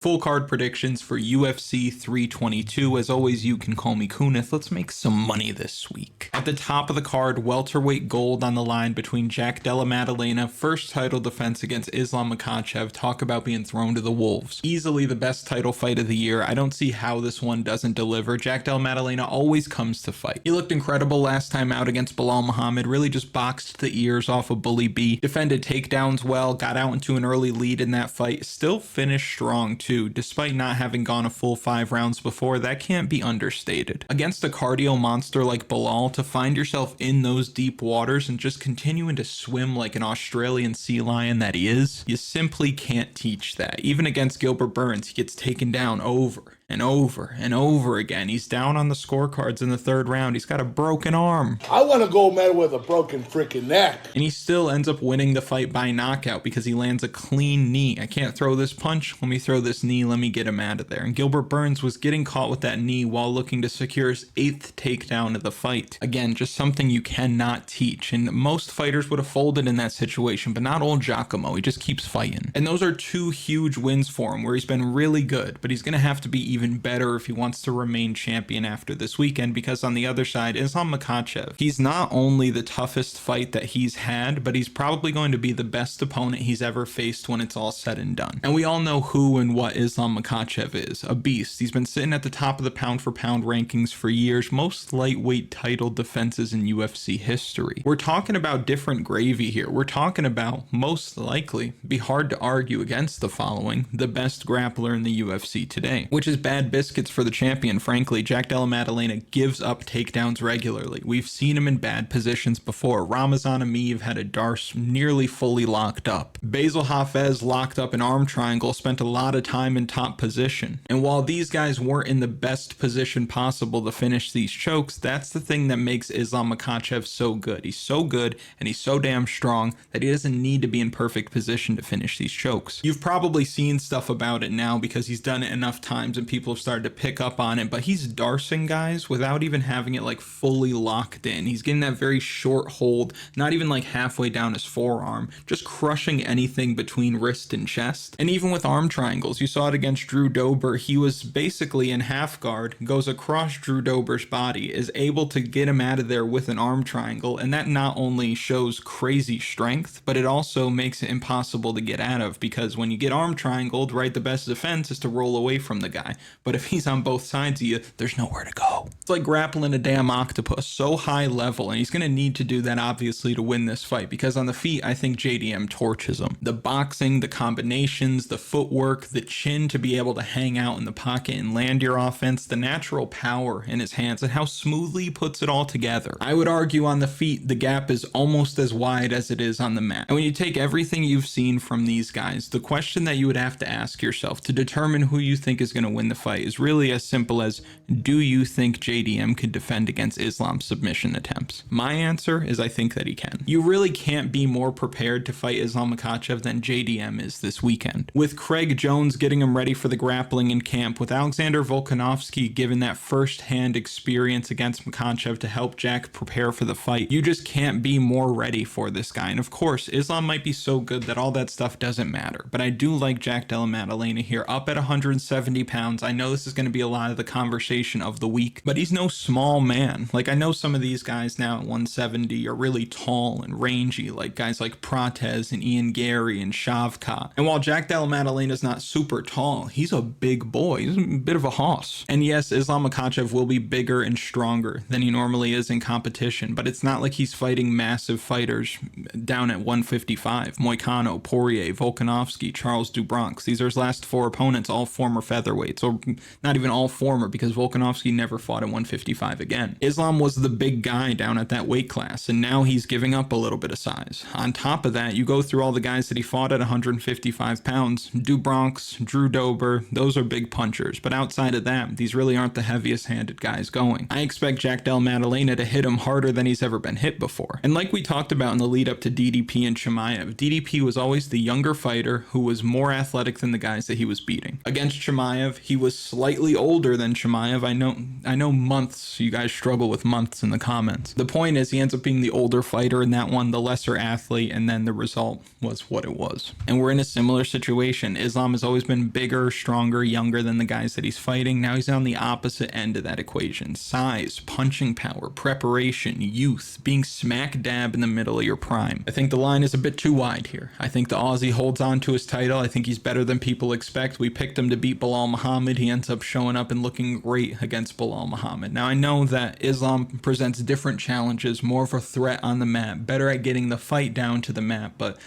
Full card predictions for UFC 322. As always, you can call me Kunith. Let's make some money this week. At the top of the card, welterweight gold on the line between Jack Della Maddalena, first title defense against Islam Makhachev. Talk about being thrown to the wolves. Easily the best title fight of the year. I don't see how this one doesn't deliver. Jack Della Maddalena always comes to fight. He looked incredible last time out against Belal Muhammad, really just boxed the ears off of Bully B, defended takedowns well, got out into an early lead in that fight, still finished strong too. Despite not having gone a full 5 rounds before, that can't be understated. Against a cardio monster like Belal, to find yourself in those deep waters and just continuing to swim like an Australian sea lion that he is, you simply can't teach that. Even against Gilbert Burns, he gets taken down over and over and over again. He's down on the scorecards in the 3rd round. He's got a broken arm. I want a gold medal with a broken freaking neck. And he still ends up winning the fight by knockout because he lands a clean knee. I can't throw this punch. Let me throw this knee. Let me get him out of there. And Gilbert Burns was getting caught with that knee while looking to secure his 8th takedown of the fight. Again, just something you cannot teach. And most fighters would have folded in that situation, but not old Giacomo. He just keeps fighting. And those are 2 huge wins for him where he's been really good, but he's going to have to be even better if he wants to remain champion after this weekend, because on the other side, Islam Makhachev, he's not only the toughest fight that he's had, but he's probably going to be the best opponent he's ever faced when it's all said and done. And we all know who and what Islam Makhachev is, a beast. He's been sitting at the top of the pound for pound rankings for years, most lightweight title defenses in UFC history. We're talking about different gravy here. We're talking about, most likely, be hard to argue against the following, the best grappler in the UFC today, which is bad biscuits for the champion. Frankly, Jack Della Maddalena gives up takedowns regularly. We've seen him in bad positions before. Ramazan Ameev had a Darce nearly fully locked up. Basil Hafez locked up an arm triangle, spent a lot of time in top position. And while these guys weren't in the best position possible to finish these chokes, that's the thing that makes Islam Makhachev so good. He's so good and he's so damn strong that he doesn't need to be in perfect position to finish these chokes. You've probably seen stuff about it now because he's done it enough times and people have started to pick up on it, but he's darcing guys without even having it like fully locked in. He's getting that very short hold, not even like halfway down his forearm, just crushing anything between wrist and chest. And even with arm triangles, you saw it against Drew Dober. He was basically in half guard, goes across Drew Dober's body, is able to get him out of there with an arm triangle, and that not only shows crazy strength, but it also makes it impossible to get out of, because when you get arm triangled, right, the best defense is to roll away from the guy. But if he's on both sides of you, there's nowhere to go. It's like grappling a damn octopus, so high level, and he's going to need to do that obviously to win this fight, because on the feet, I think JDM torches him. The boxing, the combinations, the footwork, the chin to be able to hang out in the pocket and land your offense, the natural power in his hands, and how smoothly he puts it all together. I would argue on the feet, the gap is almost as wide as it is on the mat. And when you take everything you've seen from these guys, the question that you would have to ask yourself to determine who you think is going to win the fight is really as simple as, do you think JDM could defend against Islam's submission attempts? My answer is I think that he can. You really can't be more prepared to fight Islam Makhachev than JDM is this weekend. With Craig Jones getting him ready for the grappling in camp, with Alexander Volkanovski given that first-hand experience against Makhachev to help Jack prepare for the fight, you just can't be more ready for this guy. And of course, Islam might be so good that all that stuff doesn't matter, but I do like Jack Della Maddalena here, up at 170 pounds. I know this is going to be a lot of the conversation of the week, but he's no small man. Like, I know some of these guys now at 170 are really tall and rangy, like guys like Prates and Ian Gary and Shavkat. And while Jack Della Maddalena is not super tall, he's a big boy. He's a bit of a hoss. And yes, Islam Makhachev will be bigger and stronger than he normally is in competition, but it's not like he's fighting massive fighters down at 155. Moicano, Poirier, Volkanovski, Charles Dubronx. These are his last 4 opponents, all former featherweights, or not even all former, because Volkanovski never fought at 155 again. Islam was the big guy down at that weight class, and now he's giving up a little bit of size. On top of that, you go through all the guys that he fought at 155 pounds. Dubronx, Drew Dober, those are big punchers, but outside of that, these really aren't the heaviest handed guys going. I expect Jack Della Maddalena to hit him harder than he's ever been hit before. And like we talked about in the lead up to DDP and Chimaev, DDP was always the younger fighter who was more athletic than the guys that he was beating. Against Chimaev, he was slightly older than Chimaev. I know months, you guys struggle with months in the comments. The point is he ends up being the older fighter in that one, the lesser athlete, and then the result was what it was. And we're in a similar situation. Islam has always been bigger, stronger, younger than the guys that he's fighting. Now he's on the opposite end of that equation. Size, punching power, preparation, youth, being smack dab in the middle of your prime. I think the line is a bit too wide here. I think the Aussie holds on to his title. I think he's better than people expect. We picked him to beat Belal Muhammad. He ends up showing up and looking great against Belal Muhammad. Now I know that Islam presents different challenges, more of a threat on the mat, better at getting the fight down to the mat, but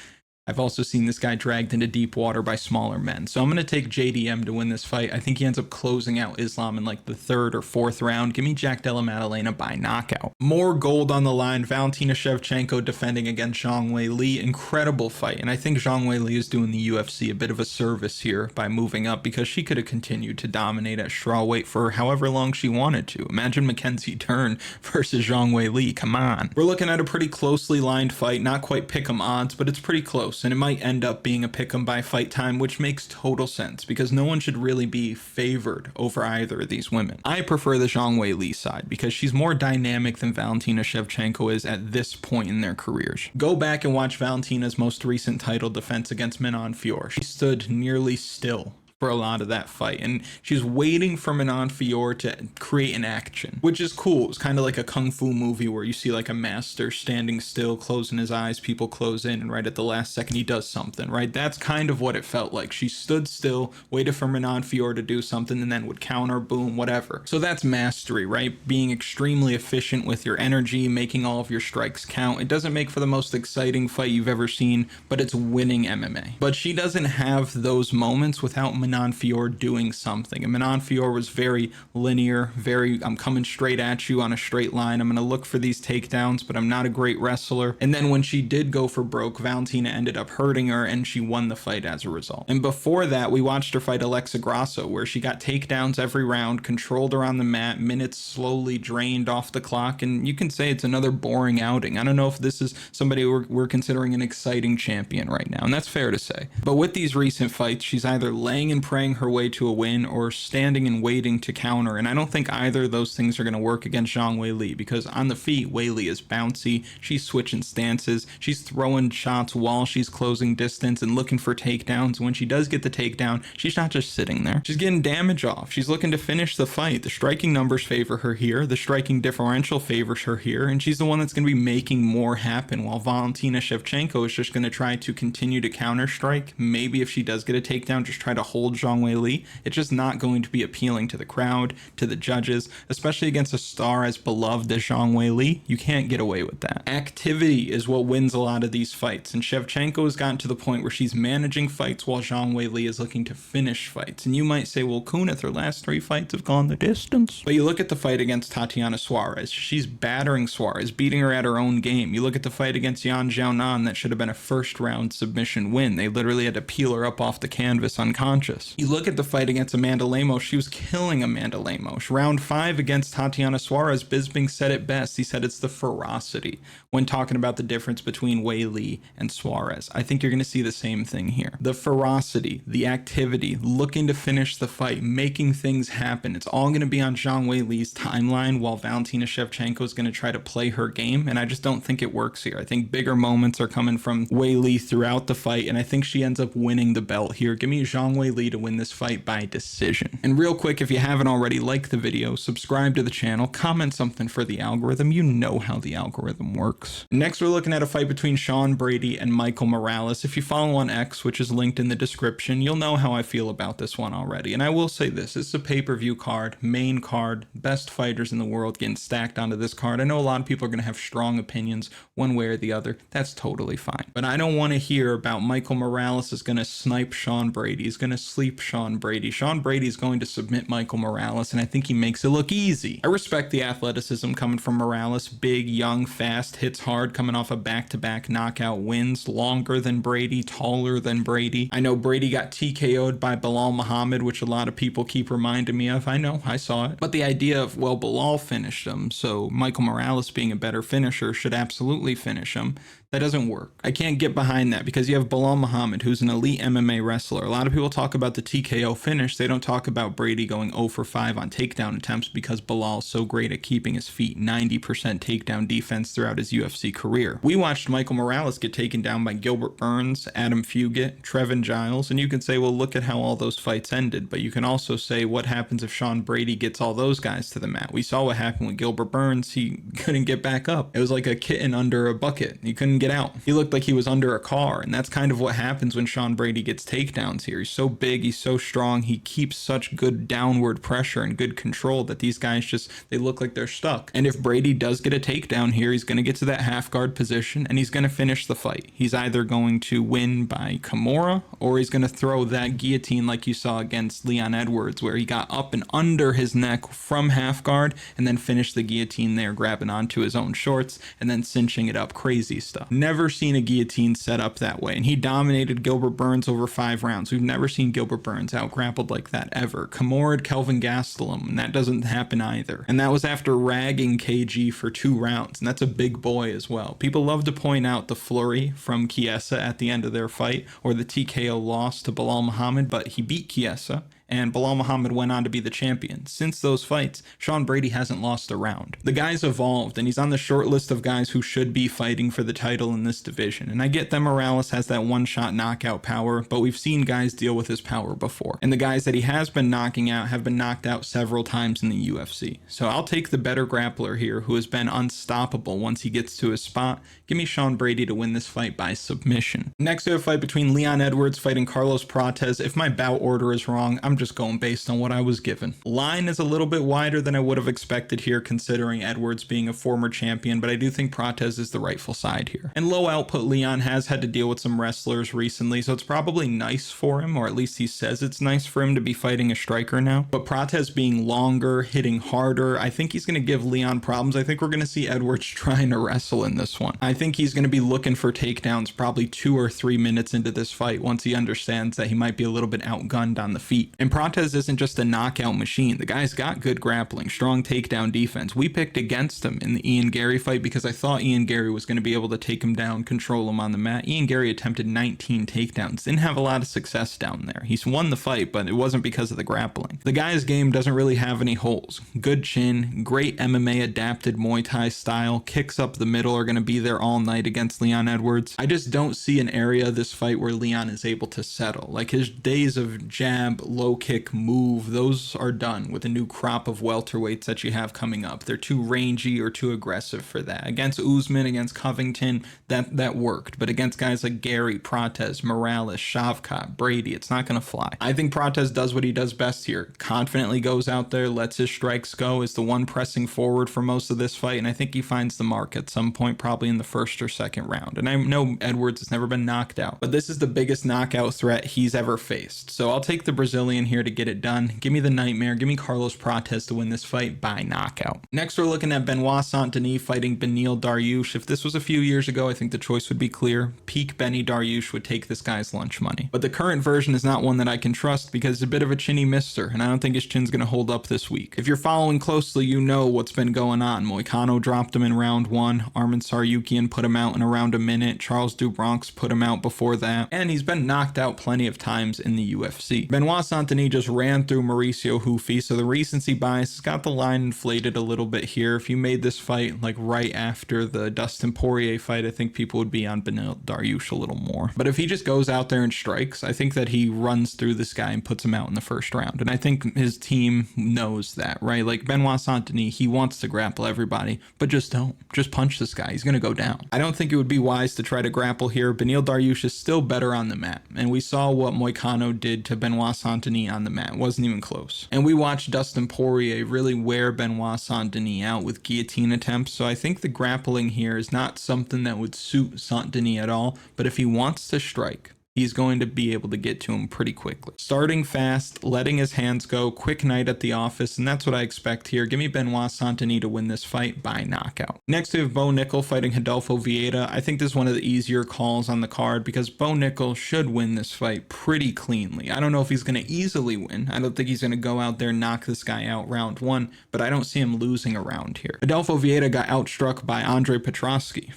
I've also seen this guy dragged into deep water by smaller men. So I'm going to take JDM to win this fight. I think he ends up closing out Islam in like the 3rd or 4th round. Give me Jack Della Maddalena by knockout. More gold on the line. Valentina Shevchenko defending against Zhang Weili. Incredible fight. And I think Zhang Weili is doing the UFC a bit of a service here by moving up, because she could have continued to dominate at strawweight for however long she wanted to. Imagine Mackenzie Dern versus Zhang Weili. Come on. We're looking at a pretty closely lined fight. Not quite pick'em odds, but it's pretty close. And it might end up being a pick'em by fight time, which makes total sense because no one should really be favored over either of these women. I prefer the Zhang Weili side because she's more dynamic than Valentina Shevchenko is at this point in their careers. Go back and watch Valentina's most recent title defense against Manon Fior. She stood nearly still for a lot of that fight, and she's waiting for Manon Fior to create an action, which is cool. It's kind of like a kung fu movie where you see like a master standing still, closing his eyes, people close in, and right at the last second he does something, right? That's kind of what it felt like. She stood still, waited for Manon Fior to do something, and then would counter, boom, whatever. So that's mastery, right? Being extremely efficient with your energy, making all of your strikes count. It doesn't make for the most exciting fight you've ever seen, but it's winning MMA. But she doesn't have those moments without Manon Fior doing something. And Manon Fior was very linear, I'm coming straight at you on a straight line. I'm going to look for these takedowns, but I'm not a great wrestler. And then when she did go for broke, Valentina ended up hurting her and she won the fight as a result. And before that, we watched her fight Alexa Grasso, where she got takedowns every round, controlled her on the mat, minutes slowly drained off the clock. And you can say it's another boring outing. I don't know if this is somebody we're considering an exciting champion right now, and that's fair to say. But with these recent fights, she's either laying and praying her way to a win or standing and waiting to counter, and I don't think either of those things are going to work against Zhang Weili, because on the feet, Weili is bouncy, she's switching stances, she's throwing shots while she's closing distance and looking for takedowns. When she does get the takedown, she's not just sitting there, she's getting damage off, she's looking to finish the fight. The striking numbers favor her here, the striking differential favors her here, and she's the one that's going to be making more happen, while Valentina Shevchenko is just going to try to continue to counter strike. Maybe if she does get a takedown, just try to hold Zhang Weili. It's just not going to be appealing to the crowd, to the judges, especially against a star as beloved as Zhang Weili. You can't get away with that. Activity is what wins a lot of these fights, and Shevchenko has gotten to the point where she's managing fights while Zhang Weili is looking to finish fights. And you might say, well, Kunith, her last 3 fights have gone the distance. But you look at the fight against Tatiana Suarez, she's battering Suarez, beating her at her own game. You look at the fight against Yan Xiaonan, that should have been a first round submission win. They literally had to peel her up off the canvas unconscious. You look at the fight against Amanda Lemos, she was killing Amanda Lemos. Round 5 against Tatiana Suarez, Bisping said it best. He said it's the ferocity when talking about the difference between Weili and Suarez. I think you're going to see the same thing here. The ferocity, the activity, looking to finish the fight, making things happen. It's all going to be on Zhang Weili's timeline, while Valentina Shevchenko is going to try to play her game, and I just don't think it works here. I think bigger moments are coming from Weili throughout the fight, and I think she ends up winning the belt here. Give me Zhang Weili to win this fight by decision. And real quick, if you haven't already, like the video, subscribe to the channel, comment something for the algorithm. You know how the algorithm works. Next, we're looking at a fight between Sean Brady and Michael Morales. If you follow on X, which is linked in the description, you'll know how I feel about this one already. And I will say this is a pay-per-view card, main card, best fighters in the world getting stacked onto this card. I know a lot of people are going to have strong opinions one way or the other. That's totally fine. But I don't want to hear about Michael Morales is going to snipe Sean Brady. He's going to sleep Sean Brady. Sean Brady is going to submit Michael Morales, and I think he makes it look easy. I respect the athleticism coming from Morales. Big, young, fast, hits hard, coming off a back-to-back knockout wins, longer than Brady, taller than Brady. I know Brady got TKO'd by Belal Muhammad, which a lot of people keep reminding me of. I know, I saw it. But the idea of, well, Belal finished him, so Michael Morales being a better finisher should absolutely finish him. That doesn't work. I can't get behind that because you have Belal Muhammad, who's an elite MMA wrestler. A lot of people talk about the TKO finish. They don't talk about Brady going 0 for 5 on takedown attempts because Belal's so great at keeping his feet. 90% takedown defense throughout his UFC career. We watched Michael Morales get taken down by Gilbert Burns, Adam Fugit, Trevin Giles, and you can say, well, look at how all those fights ended. But you can also say, what happens if Sean Brady gets all those guys to the mat? We saw what happened with Gilbert Burns. He couldn't get back up. It was like a kitten under a bucket. He couldn't get out. He looked like he was under a car, and that's kind of what happens when Sean Brady gets takedowns here. He's so big, he's so strong, he keeps such good downward pressure and good control that these guys just, they look like they're stuck. And if Brady does get a takedown here, he's going to get to that half guard position and he's going to finish the fight. He's either going to win by Kimura or he's going to throw that guillotine like you saw against Leon Edwards, where he got up and under his neck from half guard and then finished the guillotine there, grabbing onto his own shorts and then cinching it up. Crazy stuff. Never seen a guillotine set up that way, and he dominated Gilbert Burns over 5 rounds. We've never seen Gilbert Burns out grappled like that ever. Kimura Kelvin Gastelum, and that doesn't happen either. And that was after ragging KG for 2 rounds, and that's a big boy as well. People love to point out the flurry from Chiesa at the end of their fight, or the TKO loss to Belal Muhammad, but he beat Chiesa, and Belal Muhammad went on to be the champion. Since those fights, Sean Brady hasn't lost a round. The guy's evolved, and he's on the short list of guys who should be fighting for the title in this division. And I get that Morales has that one-shot knockout power, but we've seen guys deal with his power before. And the guys that he has been knocking out have been knocked out several times in the UFC. So I'll take the better grappler here, who has been unstoppable once he gets to his spot. Give me Sean Brady to win this fight by submission. Next, we have a fight between Leon Edwards fighting Carlos Prates. If my bout order is wrong, I'm just going based on what I was given. Line is a little bit wider than I would have expected here, considering Edwards being a former champion, but I do think Prates is the rightful side here. And low output Leon has had to deal with some wrestlers recently, so it's probably nice for him, or at least he says it's nice for him to be fighting a striker now. But Prates being longer, hitting harder, I think he's going to give Leon problems. I think we're going to see Edwards trying to wrestle in this one. I think he's going to be looking for takedowns probably 2 or 3 minutes into this fight once he understands that he might be a little bit outgunned on the feet. And Prates isn't just a knockout machine. The guy's got good grappling, strong takedown defense. We picked against him in the Ian Gary fight because I thought Ian Gary was going to be able to take him down, control him on the mat. Ian Gary attempted 19 takedowns. Didn't have a lot of success down there. He's won the fight, but it wasn't because of the grappling. The guy's game doesn't really have any holes. Good chin, great MMA adapted Muay Thai style. Kicks up the middle are going to be there all night against Leon Edwards. I just don't see an area of this fight where Leon is able to settle. Like his days of jab, low kick, move, those are done with a new crop of welterweights that you have coming up. They're too rangy or too aggressive for that. Against Usman, against Covington, that worked. But against guys like Gary, Prates, Morales, Shavkat, Brady, it's not going to fly. I think Prates does what he does best here. Confidently goes out there, lets his strikes go, is the one pressing forward for most of this fight, and I think he finds the mark at some point, probably in the first or second round. And I know Edwards has never been knocked out, but this is the biggest knockout threat he's ever faced. So I'll take the Brazilian here to get it done. Give me the nightmare. Give me Carlos Prates to win this fight by knockout. Next, we're looking at Benoit Saint-Denis fighting Beneil Dariush. If this was a few years ago, I think the choice would be clear. Peak Benny Dariush would take this guy's lunch money. But the current version is not one that I can trust because it's a bit of a chinny mister, and I don't think his chin's going to hold up this week. If you're following closely, you know what's been going on. Moicano dropped him in round 1. Arman Tsarukyan put him out in around a minute. Charles Dubronx put him out before that. And he's been knocked out plenty of times in the UFC. Benoit Saint-Denis just ran through Mauricio Hoofy, so the recency bias has got the line inflated a little bit here. If you made this fight like right after the Dustin Poirier fight, I think people would be on Beneil Dariush a little more. But if he just goes out there and strikes, I think that he runs through this guy and puts him out in the first round. And I think his team knows that, right? Like Benoit Saint-Denis, he wants to grapple everybody, but just don't. Just punch this guy. He's going to go down. I don't think it would be wise to try to grapple here. Beneil Dariush is still better on the mat. And we saw what Moicano did to Benoit Saint-Denis on the mat. It wasn't even close. And we watched Dustin Poirier really wear Benoit Saint-Denis out with guillotine attempts. So I think the grappling here is not something that would suit Saint-Denis at all. But if he wants to strike, he's going to be able to get to him pretty quickly. Starting fast, letting his hands go, quick night at the office, and that's what I expect here. Give me Benoit Saint-Denis to win this fight by knockout. Next, we have Bo Nickal fighting Rodolfo Vieira. I think this is one of the easier calls on the card because Bo Nickal should win this fight pretty cleanly. I don't know if he's going to easily win. I don't think he's going to go out there and knock this guy out round 1, but I don't see him losing a round here. Rodolfo Vieira got outstruck by Andre Petroski.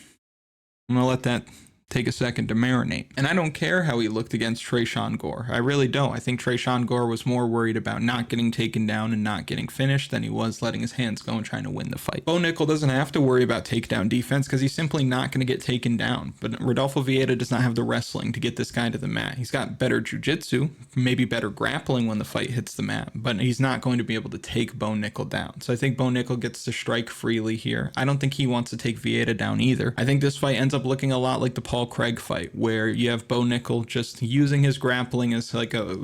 I'm going to let that take a second to marinate. And I don't care how he looked against Tresean Gore. I really don't. I think Tresean Gore was more worried about not getting taken down and not getting finished than he was letting his hands go and trying to win the fight. Bo Nickal doesn't have to worry about takedown defense because he's simply not going to get taken down. But Rodolfo Vieira does not have the wrestling to get this guy to the mat. He's got better jiu-jitsu, maybe better grappling when the fight hits the mat, but he's not going to be able to take Bo Nickal down. So I think Bo Nickal gets to strike freely here. I don't think he wants to take Vieira down either. I think this fight ends up looking a lot like the Paul Craig fight, where you have Bo Nickal just using his grappling as like a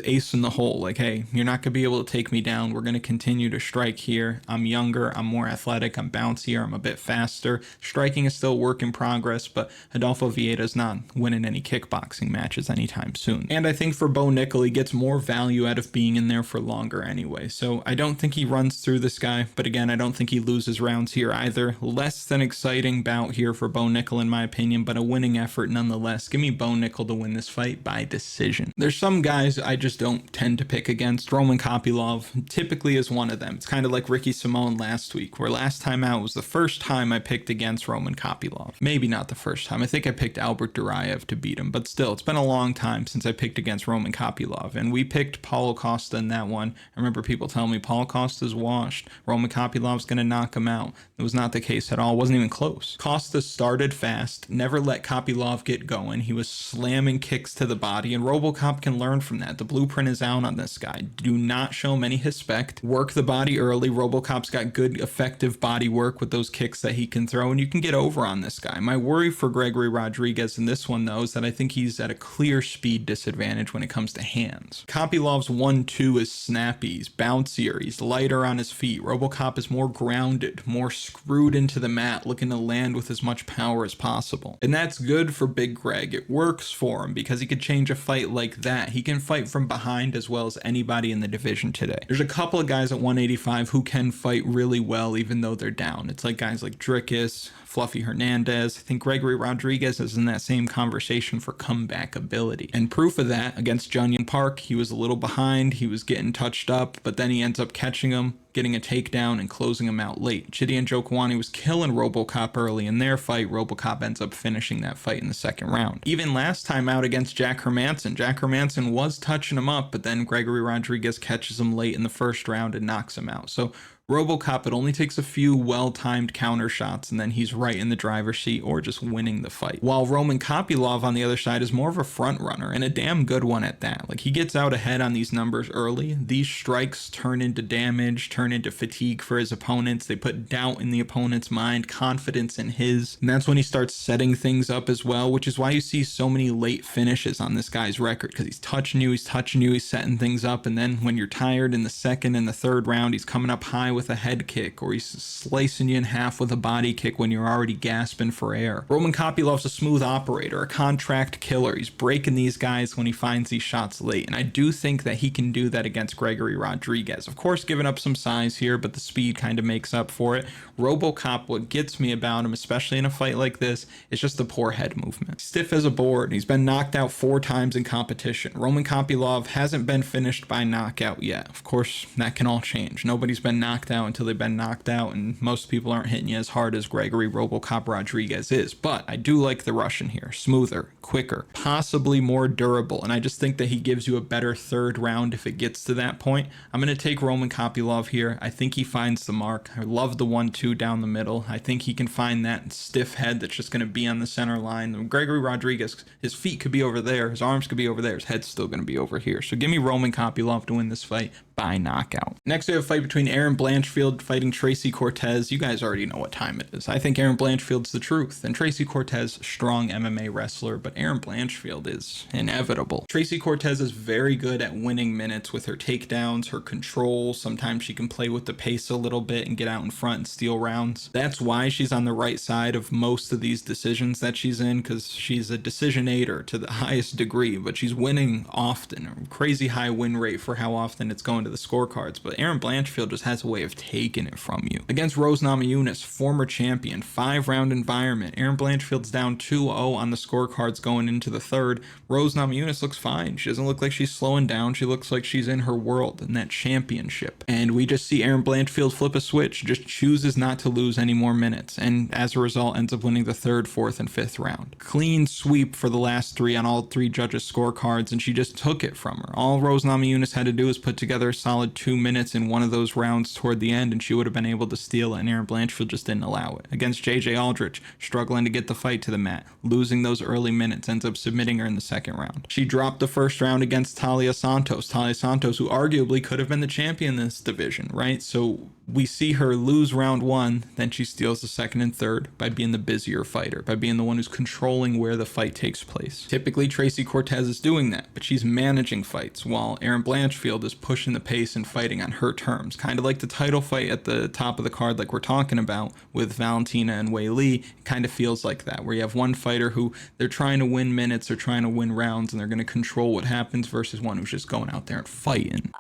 ace in the hole. Like, hey, you're not going to be able to take me down. We're going to continue to strike here. I'm younger. I'm more athletic. I'm bouncier. I'm a bit faster. Striking is still a work in progress, but Rodolfo Vieira's not winning any kickboxing matches anytime soon. And I think for Bo Nickal, he gets more value out of being in there for longer anyway. So I don't think he runs through this guy, but again, I don't think he loses rounds here either. Less than exciting bout here for Bo Nickal in my opinion, but a winning effort nonetheless. Give me Bo Nickal to win this fight by decision. There's some guys I just don't tend to pick against. Roman Kopylov typically is one of them. It's kind of like Ricky Simone last week, where last time out was the first time I picked against Roman Kopylov. Maybe not the first time. I think I picked Albert Duraev to beat him, but still, it's been a long time since I picked against Roman Kopylov, and we picked Paulo Costa in that one. I remember people telling me Paulo Costa's washed. Roman Kopylov's going to knock him out. It was not the case at all. It wasn't even close. Costa started fast, never let Kopylov get going. He was slamming kicks to the body, and RoboCop can learn from that. The blueprint is out on this guy. Do not show him any respect. Work the body early. RoboCop's got good, effective body work with those kicks that he can throw, and you can get over on this guy. My worry for Gregory Rodrigues in this one, though, is that I think he's at a clear speed disadvantage when it comes to hands. Kopylov's 1-2 is snappy. He's bouncier. He's lighter on his feet. RoboCop is more grounded, more screwed into the mat, looking to land with as much power as possible. And that's good for Big Greg. It works for him because he could change a fight like that. He can fight from behind as well as anybody in the division today. There's a couple of guys at 185 who can fight really well even though they're down. It's like guys like Dricus, Fluffy Hernandez. I think Gregory Rodrigues is in that same conversation for comeback ability. And proof of that, against Jun Park, he was a little behind, he was getting touched up, but then he ends up catching him, getting a takedown, and closing him out late. Chidi and Jokwani was killing RoboCop early in their fight. RoboCop ends up finishing that fight in the second round. Even last time out against Jack Hermanson was touching him up, but then Gregory Rodrigues catches him late in the first round and knocks him out. So RoboCop, it only takes a few well-timed counter shots and then he's right in the driver's seat or just winning the fight. While Roman Kopylov on the other side is more of a front runner, and a damn good one at that. Like, he gets out ahead on these numbers early. These strikes turn into damage, turn into fatigue for his opponents. They put doubt in the opponent's mind, confidence in his, and that's when he starts setting things up as well, which is why you see so many late finishes on this guy's record, because he's touching you, he's setting things up, and then when you're tired in the second and the third round, he's coming up high with a head kick, or he's slicing you in half with a body kick when you're already gasping for air. Roman Kopylov's a smooth operator, a contract killer. He's breaking these guys when he finds these shots late, and I do think that he can do that against Gregory Rodrigues. Of course, giving up some size here, but the speed kind of makes up for it. RoboCop, what gets me about him, especially in a fight like this, is just the poor head movement. Stiff as a board. He's been knocked out 4 times in competition. Roman Kopylov hasn't been finished by knockout yet. Of course, that can all change. Nobody's been knocked out until they've been knocked out, and most people aren't hitting you as hard as Gregory RoboCop Rodrigues is. But I do like the Russian here. Smoother, quicker, possibly more durable, and I just think that he gives you a better third round if it gets to that point. I'm going to take Roman Kopylov here. I think he finds the mark. I love the 1-2 down the middle. I think he can find that stiff head that's just going to be on the center line. Gregory Rodrigues, his feet could be over there, his arms could be over there, his head's still going to be over here. So give me Roman Kopylov to win this fight by knockout. Next, we have a fight between Erin Blanchfield fighting Tracey Cortez. You guys already know what time it is. I think Erin Blanchfield's the truth, and Tracey Cortez, strong MMA wrestler, but Erin Blanchfield is inevitable. Tracey Cortez is very good at winning minutes with her takedowns, her control. Sometimes she can play with the pace a little bit and get out in front and steal rounds. That's why she's on the right side of most of these decisions that she's in, because she's a decisionator to the highest degree, but she's winning often. A crazy high win rate for how often it's going to to the scorecards, but Erin Blanchfield just has a way of taking it from you. Against Rose Namajunas, former champion, 5-round environment, Erin Blanchfield's down 2-0 on the scorecards going into the third. Rose Namajunas looks fine. She doesn't look like she's slowing down. She looks like she's in her world in that championship. And we just see Erin Blanchfield flip a switch, just chooses not to lose any more minutes, and as a result ends up winning the third, fourth, and fifth round. Clean sweep for the last three on all three judges' scorecards, and she just took it from her. All Rose Namajunas had to do was put together a solid 2 minutes in one of those rounds toward the end, and she would have been able to steal it, and Erin Blanchfield just didn't allow it. Against JJ Aldrich, struggling to get the fight to the mat, losing those early minutes, ends up submitting her in the second round. She dropped the first round against Talia Santos, who arguably could have been the champion in this division, right? So we see her lose round one, then she steals the second and third by being the busier fighter, by being the one who's controlling where the fight takes place. Typically, Tracey Cortez is doing that, but she's managing fights, while Erin Blanchfield is pushing the pace and fighting on her terms. Kind of like the title fight at the top of the card like we're talking about with Valentina and Weili. It kind of feels like that, where you have one fighter who they're trying to win minutes, they're trying to win rounds, and they're going to control what happens, versus one who's just going out there and fighting.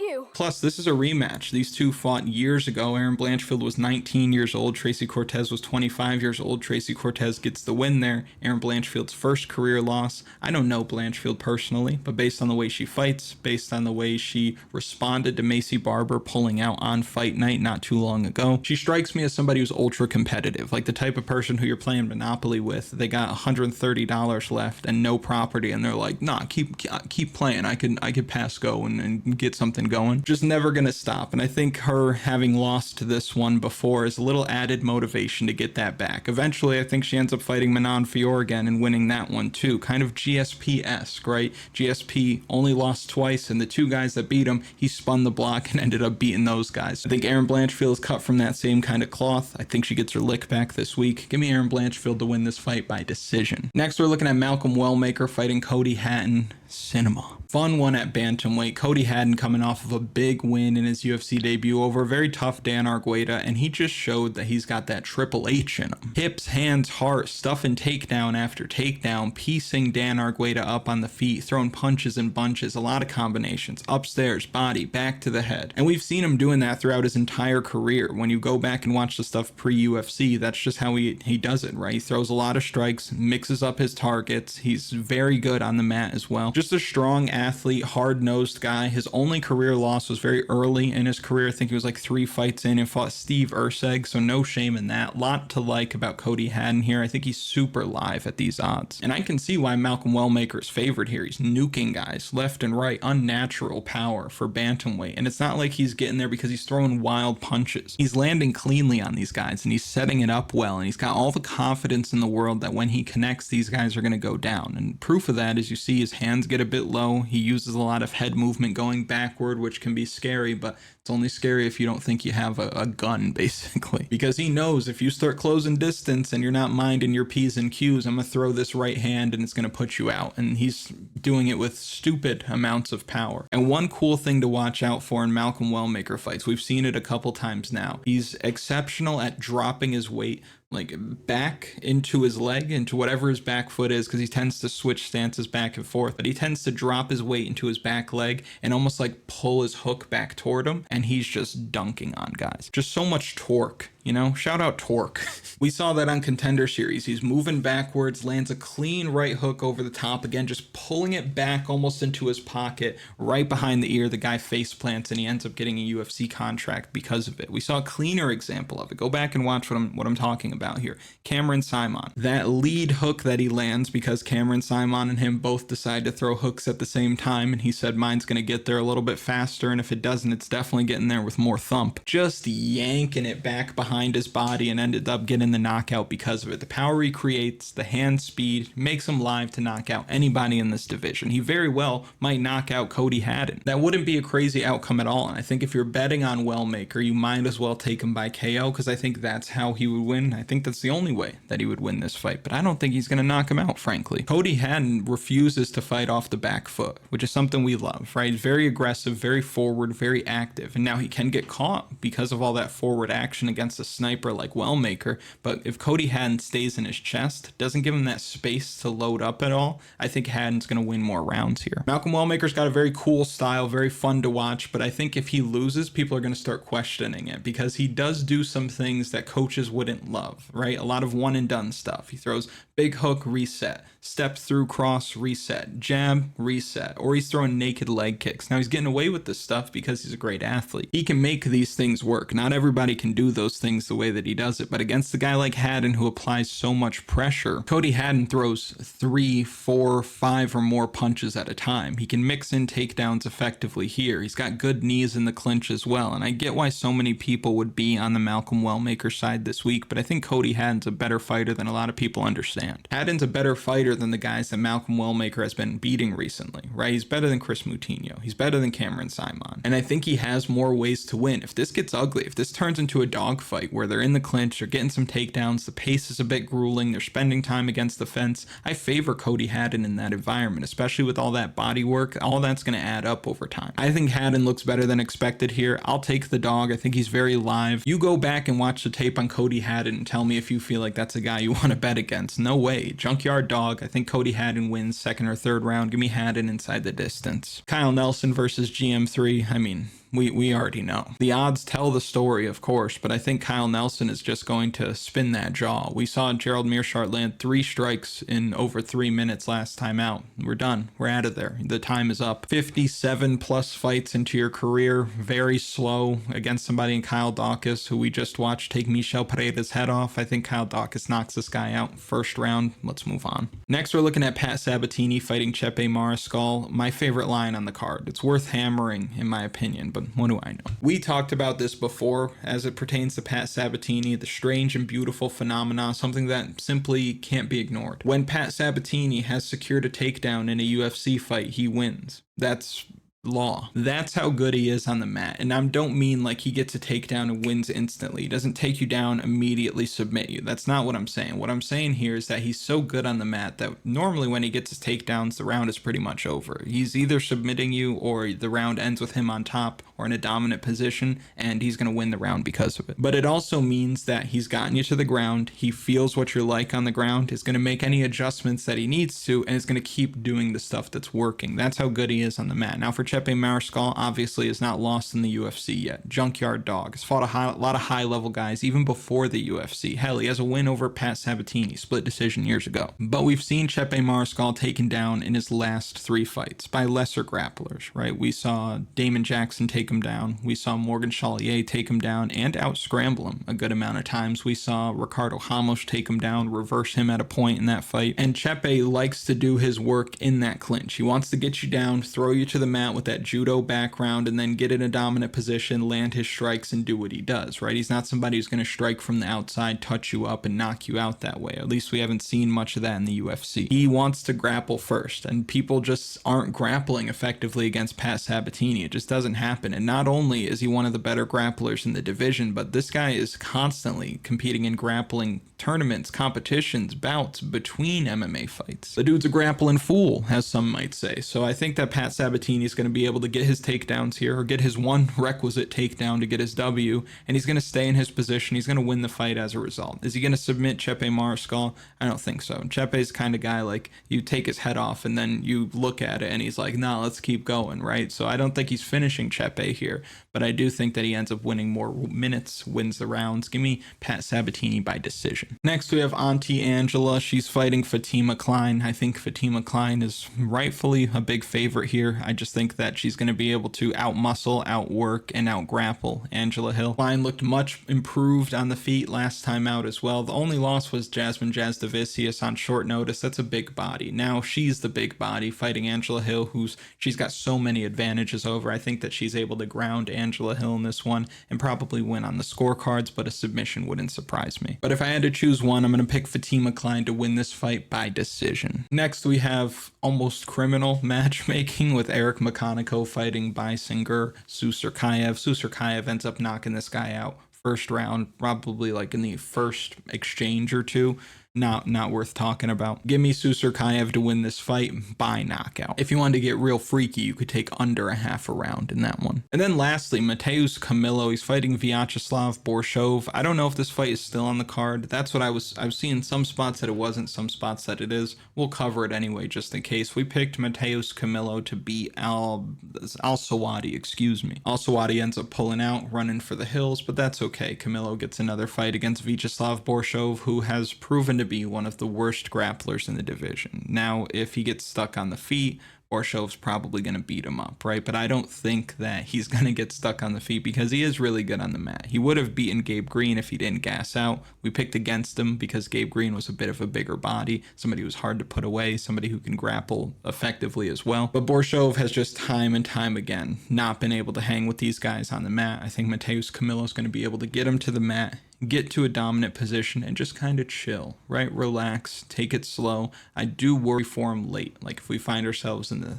You. Plus, this is a rematch. These two fought years ago. Erin Blanchfield was 19 years old. Tracey Cortez was 25 years old. Tracey Cortez gets the win there. Erin Blanchfield's first career loss. I don't know Blanchfield personally, but based on the way she fights, based on the way she responded to Macy Barber pulling out on fight night not too long ago, she strikes me as somebody who's ultra competitive, like the type of person who you're playing Monopoly with. They got $130 left and no property, and they're like, nah, keep playing. I could pass go and get something going. Just never gonna stop. And I think her having lost this one before is a little added motivation to get that back. Eventually, I think she ends up fighting Manon Fior again and winning that one too. Kind of GSP-esque, right? GSP only lost twice, and the two guys that beat him, he spun the block and ended up beating those guys. I think Erin Blanchfield is cut from that same kind of cloth. I think she gets her lick back this week. Give me Erin Blanchfield to win this fight by decision. Next, we're looking at Malcolm Wellmaker fighting Cody Haddon. Cinema. Fun one at bantamweight. Cody Haddon coming off of a big win in his UFC debut over a very tough Dan Argueta, and he just showed that he's got that Triple H in him. Hips, hands, heart, stuffing takedown after takedown, piecing Dan Argueta up on the feet, throwing punches and bunches, a lot of combinations, upstairs, body, back to the head. And we've seen him doing that throughout his entire career. When you go back and watch the stuff pre-UFC, that's just how he does it, right? He throws a lot of strikes, mixes up his targets. He's very good on the mat as well. Just a strong athlete, hard-nosed guy. His only career loss was very early in his career. I think he was like 3 fights in and fought Steve Erceg, so no shame in that. Lot to like about Cody Haddon here. I think he's super live at these odds. And I can see why Malcolm Wellmaker is favored here. He's nuking guys left and right. Unnatural power for bantamweight. And it's not like he's getting there because he's throwing wild punches. He's landing cleanly on these guys, and he's setting it up well, and he's got all the confidence in the world that when he connects, these guys are going to go down. And proof of that is you see his hands get a bit low. He uses a lot of head movement going backward, which can be scary, but it's only scary if you don't think you have a gun, basically. Because he knows if you start closing distance and you're not minding your P's and Q's, I'm going to throw this right hand and it's going to put you out. And he's doing it with stupid amounts of power. And one cool thing to watch out for in Malcolm Wellmaker fights, we've seen it a couple times now. He's exceptional at dropping his weight like back into his leg, into whatever his back foot is, because he tends to switch stances back and forth, but he tends to drop his weight into his back leg and almost like pull his hook back toward him, and he's just dunking on guys. Just so much torque, you know? Shout out torque. We saw that on Contender Series. He's moving backwards, lands a clean right hook over the top, again just pulling it back almost into his pocket, right behind the ear. The guy face plants and he ends up getting a UFC contract because of it. We saw a cleaner example of it. Go back and watch what I'm talking about here. Cameron Simon. That lead hook that he lands, because Cameron Simon and him both decide to throw hooks at the same time, and he said mine's going to get there a little bit faster, and if it doesn't, it's definitely getting there with more thump. Just yanking it back behind his body and ended up getting the knockout because of it. The power he creates, the hand speed, makes him live to knock out anybody in this division. He very well might knock out Cody Haddon. That wouldn't be a crazy outcome at all, and I think if you're betting on Wellmaker, you might as well take him by KO, because I think that's how he would win. I think that's the only way that he would win this fight, but I don't think he's going to knock him out, frankly. Cody Haddon refuses to fight off the back foot, which is something we love, right? He's very aggressive, very forward, very active, and now he can get caught because of all that forward action against a sniper like Wellmaker, but if Cody Haddon stays in his chest, doesn't give him that space to load up at all, I think Haddon's going to win more rounds here. Malcolm Wellmaker's got a very cool style, very fun to watch, but I think if he loses, people are going to start questioning it because he does do some things that coaches wouldn't love, right? A lot of one and done stuff. He throws big hook, reset, step through cross, reset, jab, reset, or he's throwing naked leg kicks. Now he's getting away with this stuff because he's a great athlete. He can make these things work. Not everybody can do those things the way that he does it, but against a guy like Haddon who applies so much pressure, Cody Haddon throws 3, 4, 5 or more punches at a time. He can mix in takedowns effectively here. He's got good knees in the clinch as well, and I get why so many people would be on the Malcolm Wellmaker side this week, but I think Cody Haddon's a better fighter than a lot of people understand. Haddon's a better fighter than the guys that Malcolm Wellmaker has been beating recently, right? He's better than Chris Moutinho. He's better than Cameron Simon. And I think he has more ways to win. If this gets ugly, if this turns into a dogfight where they're in the clinch, they're getting some takedowns, the pace is a bit grueling, they're spending time against the fence, I favor Cody Haddon in that environment, especially with all that body work. All that's going to add up over time. I think Haddon looks better than expected here. I'll take the dog. I think he's very live. You go back and watch the tape on Cody Haddon and tell me if you feel like that's a guy you want to bet against. No way. Junkyard dog. I think Cody Haddon wins second or third round. Give me Haddon inside the distance. Kyle Nelson versus GM3. I mean, we already know. The odds tell the story, of course, but I think Kyle Nelson is just going to spin that jaw. We saw Gerald Meerschaert land 3 strikes in over 3 minutes last time out. We're done. We're out of there. The time is up. 57 plus fights into your career. Very slow against somebody in Kyle Daukaus, who we just watched take Michel Pereira's head off. I think Kyle Daukaus knocks this guy out first round. Let's move on. Next, we're looking at Pat Sabatini fighting Chepe Mariscal. My favorite line on the card. It's worth hammering, in my opinion, but what do I know? We talked about this before as it pertains to Pat Sabatini, the strange and beautiful phenomena, something that simply can't be ignored. When Pat Sabatini has secured a takedown in a UFC fight, he wins. That's law. That's how good he is on the mat. And I don't mean like he gets a takedown and wins instantly. He doesn't take you down, immediately submit you. That's not what I'm saying. What I'm saying here is that he's so good on the mat that normally when he gets his takedowns, the round is pretty much over. He's either submitting you or the round ends with him on top or in a dominant position, and he's going to win the round because of it. But it also means that he's gotten you to the ground. He feels what you're like on the ground, is going to make any adjustments that he needs to, and is going to keep doing the stuff that's working. That's how good he is on the mat. Now for Chepe Mariscal, obviously is not lost in the UFC yet. Junkyard dog. Has fought a lot of high-level guys even before the UFC. Hell, he has a win over Pat Sabatini, split decision years ago. But we've seen Chepe Mariscal taken down in his last 3 fights by lesser grapplers, right? We saw Damon Jackson take him down. We saw Morgan Charlier take him down and out-scramble him a good amount of times. We saw Ricardo Ramos take him down, reverse him at a point in that fight. And Chepe likes to do his work in that clinch. He wants to get you down, throw you to the mat with that judo background, and then get in a dominant position, land his strikes, and do what he does, right? He's not somebody who's going to strike from the outside, touch you up, and knock you out that way. At least we haven't seen much of that in the UFC. He wants to grapple first, and people just aren't grappling effectively against Pat Sabatini. It just doesn't happen. And not only is he one of the better grapplers in the division, but this guy is constantly competing in grappling tournaments, competitions, bouts between MMA fights. The dude's a grappling fool, as some might say. So I think that Pat Sabatini is going to be able to get his takedowns here, or get his one requisite takedown to get his W, and he's going to stay in his position. He's going to win the fight as a result. Is he going to submit Chepe Mariscal? I don't think so. Chepe's kind of guy like you take his head off and then you look at it and he's like, nah, let's keep going, right? So I don't think he's finishing Chepe here, but I do think that he ends up winning more minutes, wins the rounds. Give me Pat Sabatini by decision. Next, we have Auntie Angela. She's fighting Fatima Klein. I think Fatima Klein is rightfully a big favorite here. I just think that she's going to be able to outmuscle, outwork, and outgrapple Angela Hill. Klein looked much improved on the feet last time out as well. The only loss was Jasmine Jasdavicius on short notice. That's a big body. Now she's the big body fighting Angela Hill, she's got so many advantages over. I think that she's able to ground Angela Hill in this one and probably win on the scorecards, but a submission wouldn't surprise me. But if I had to choose one, I'm going to pick Fatima Klein to win this fight by decision. Next, we have almost criminal matchmaking with Eric McConico fighting baisangur Susurkaev. Susurkaev ends up knocking this guy out first round, probably like in the first exchange or two. not worth talking about. Give me Susurkaev to win this fight by knockout. If you wanted to get real freaky, you could take under a half a round in that one. And then lastly, Mateusz Camilo. He's fighting Vyacheslav Borshov. I don't know if this fight is still on the card. That's what I was seeing some spots that it wasn't, some spots that it is. We'll cover it anyway, just in case. We picked Mateusz Camilo to beat Al-Sawadi, excuse me. Al-Sawadi ends up pulling out, running for the hills, but that's okay. Camilo gets another fight against Vyacheslav Borshov, who has proven to be one of the worst grapplers in the division. Now, if he gets stuck on the feet, Borshov's probably going to beat him up, right? But I don't think that he's going to get stuck on the feet because he is really good on the mat. He would have beaten Gabe Green if he didn't gas out. We picked against him because Gabe Green was a bit of a bigger body, somebody who's hard to put away, somebody who can grapple effectively as well. But Borshov has just time and time again not been able to hang with these guys on the mat. I think Mateusz Camilo is going to be able to get him to the mat, get to a dominant position, and just kind of chill, right? Relax, take it slow. I do worry for him late. Like if we find ourselves in the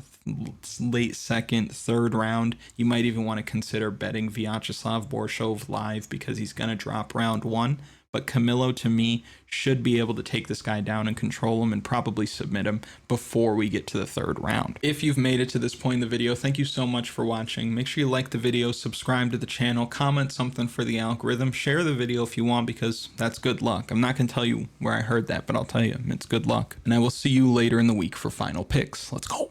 late second, third round, you might even want to consider betting Vyacheslav Borshov live because he's going to drop round one. But Camilo, to me, should be able to take this guy down and control him and probably submit him before we get to the third round. If you've made it to this point in the video, thank you so much for watching. Make sure you like the video, subscribe to the channel, comment something for the algorithm, share the video if you want because that's good luck. I'm not going to tell you where I heard that, but I'll tell you, it's good luck. And I will see you later in the week for final picks. Let's go.